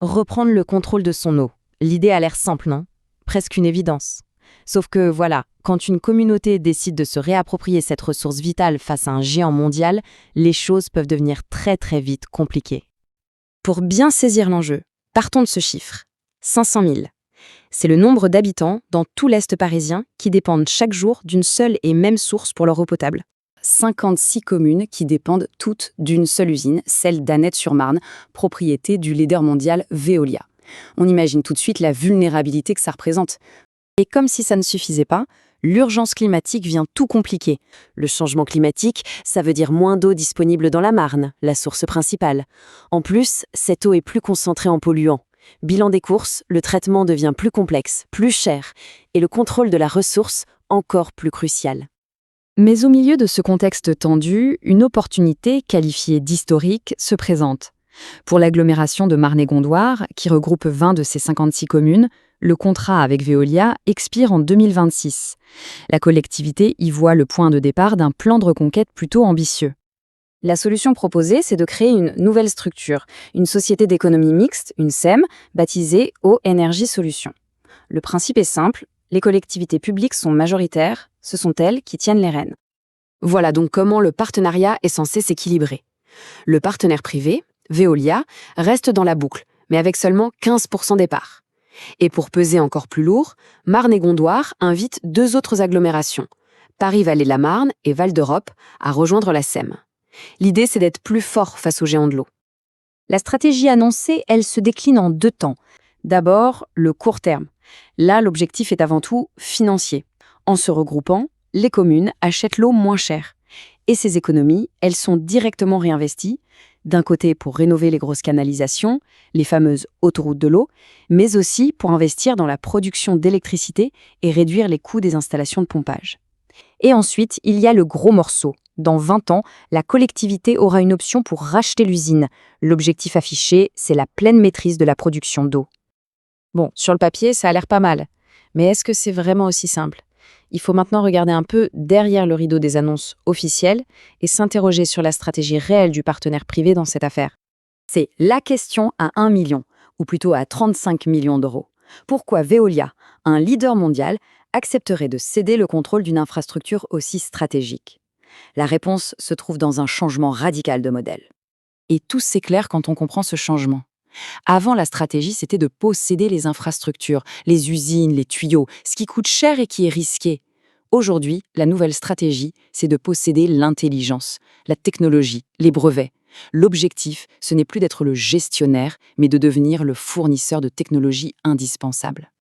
Reprendre le contrôle de son eau. L'idée a l'air simple, non? Presque une évidence. Sauf que voilà, quand une communauté décide de se réapproprier cette ressource vitale face à un géant mondial, les choses peuvent devenir très très vite compliquées. Pour bien saisir l'enjeu, partons de ce chiffre. 500 000. C'est le nombre d'habitants dans tout l'Est parisien qui dépendent chaque jour d'une seule et même source pour leur eau potable. 56 communes qui dépendent toutes d'une seule usine, celle d'Annette-sur-Marne, propriété du leader mondial Veolia. On imagine tout de suite la vulnérabilité que ça représente. Et comme si ça ne suffisait pas, l'urgence climatique vient tout compliquer. Le changement climatique, ça veut dire moins d'eau disponible dans la Marne, la source principale. En plus, cette eau est plus concentrée en polluants. Bilan des courses, le traitement devient plus complexe, plus cher, et le contrôle de la ressource encore plus crucial. Mais au milieu de ce contexte tendu, une opportunité qualifiée d'historique se présente. Pour l'agglomération de Marne-et-Gondoire, qui regroupe 20 de ses 56 communes, le contrat avec Veolia expire en 2026. La collectivité y voit le point de départ d'un plan de reconquête plutôt ambitieux. La solution proposée, c'est de créer une nouvelle structure, une société d'économie mixte, une SEM, baptisée Eau Énergie Solutions. Le principe est simple, les collectivités publiques sont majoritaires, ce sont elles qui tiennent les rênes. Voilà donc comment le partenariat est censé s'équilibrer. Le partenaire privé, Veolia, reste dans la boucle, mais avec seulement 15% des parts. Et pour peser encore plus lourd, Marne-et-Gondoire invite 2 autres agglomérations, Paris-Vallée-la-Marne et Val-d'Europe, à rejoindre la SEM. L'idée, c'est d'être plus fort face aux géants de l'eau. La stratégie annoncée, elle se décline en 2 temps. D'abord, le court terme. Là, l'objectif est avant tout financier. En se regroupant, les communes achètent l'eau moins chère. Et ces économies, elles sont directement réinvesties, d'un côté pour rénover les grosses canalisations, les fameuses autoroutes de l'eau, mais aussi pour investir dans la production d'électricité et réduire les coûts des installations de pompage. Et ensuite, il y a le gros morceau. Dans 20 ans, la collectivité aura une option pour racheter l'usine. L'objectif affiché, c'est la pleine maîtrise de la production d'eau. Bon, sur le papier, ça a l'air pas mal. Mais est-ce que c'est vraiment aussi simple? Il faut maintenant regarder un peu derrière le rideau des annonces officielles et s'interroger sur la stratégie réelle du partenaire privé dans cette affaire. C'est la question à 1 million, ou plutôt à 35 millions d'euros. Pourquoi Veolia, un leader mondial, accepterait de céder le contrôle d'une infrastructure aussi stratégique? La réponse se trouve dans un changement radical de modèle. Et tout s'éclaire quand on comprend ce changement. Avant, la stratégie, c'était de posséder les infrastructures, les usines, les tuyaux, ce qui coûte cher et qui est risqué. Aujourd'hui, la nouvelle stratégie, c'est de posséder l'intelligence, la technologie, les brevets. L'objectif, ce n'est plus d'être le gestionnaire, mais de devenir le fournisseur de technologies indispensables.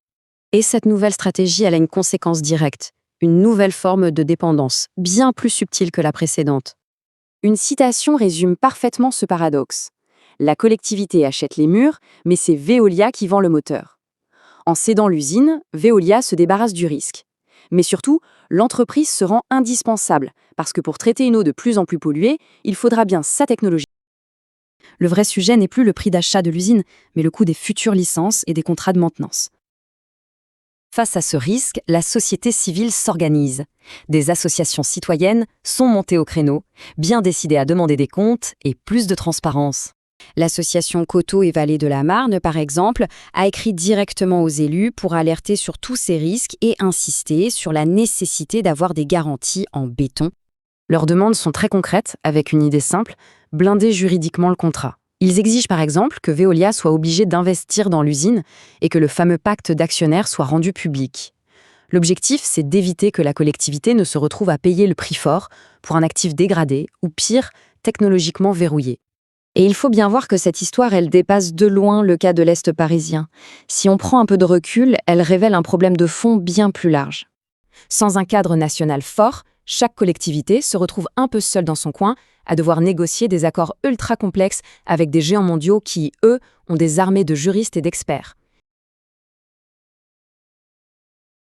Et cette nouvelle stratégie, elle a une conséquence directe, une nouvelle forme de dépendance, bien plus subtile que la précédente. Une citation résume parfaitement ce paradoxe. La collectivité achète les murs, mais c'est Veolia qui vend le moteur. En cédant l'usine, Veolia se débarrasse du risque. Mais surtout, l'entreprise se rend indispensable, parce que pour traiter une eau de plus en plus polluée, il faudra bien sa technologie. Le vrai sujet n'est plus le prix d'achat de l'usine, mais le coût des futures licences et des contrats de maintenance. Face à ce risque, la société civile s'organise. Des associations citoyennes sont montées au créneau, bien décidées à demander des comptes et plus de transparence. L'association Coteaux et Vallées de la Marne, par exemple, a écrit directement aux élus pour alerter sur tous ces risques et insister sur la nécessité d'avoir des garanties en béton. Leurs demandes sont très concrètes, avec une idée simple, blinder juridiquement le contrat. Ils exigent par exemple que Veolia soit obligé d'investir dans l'usine et que le fameux pacte d'actionnaires soit rendu public. L'objectif, c'est d'éviter que la collectivité ne se retrouve à payer le prix fort pour un actif dégradé ou pire, technologiquement verrouillé. Et il faut bien voir que cette histoire, elle dépasse de loin le cas de l'Est parisien. Si on prend un peu de recul, elle révèle un problème de fond bien plus large. Sans un cadre national fort, chaque collectivité se retrouve un peu seule dans son coin à devoir négocier des accords ultra complexes avec des géants mondiaux qui, eux, ont des armées de juristes et d'experts.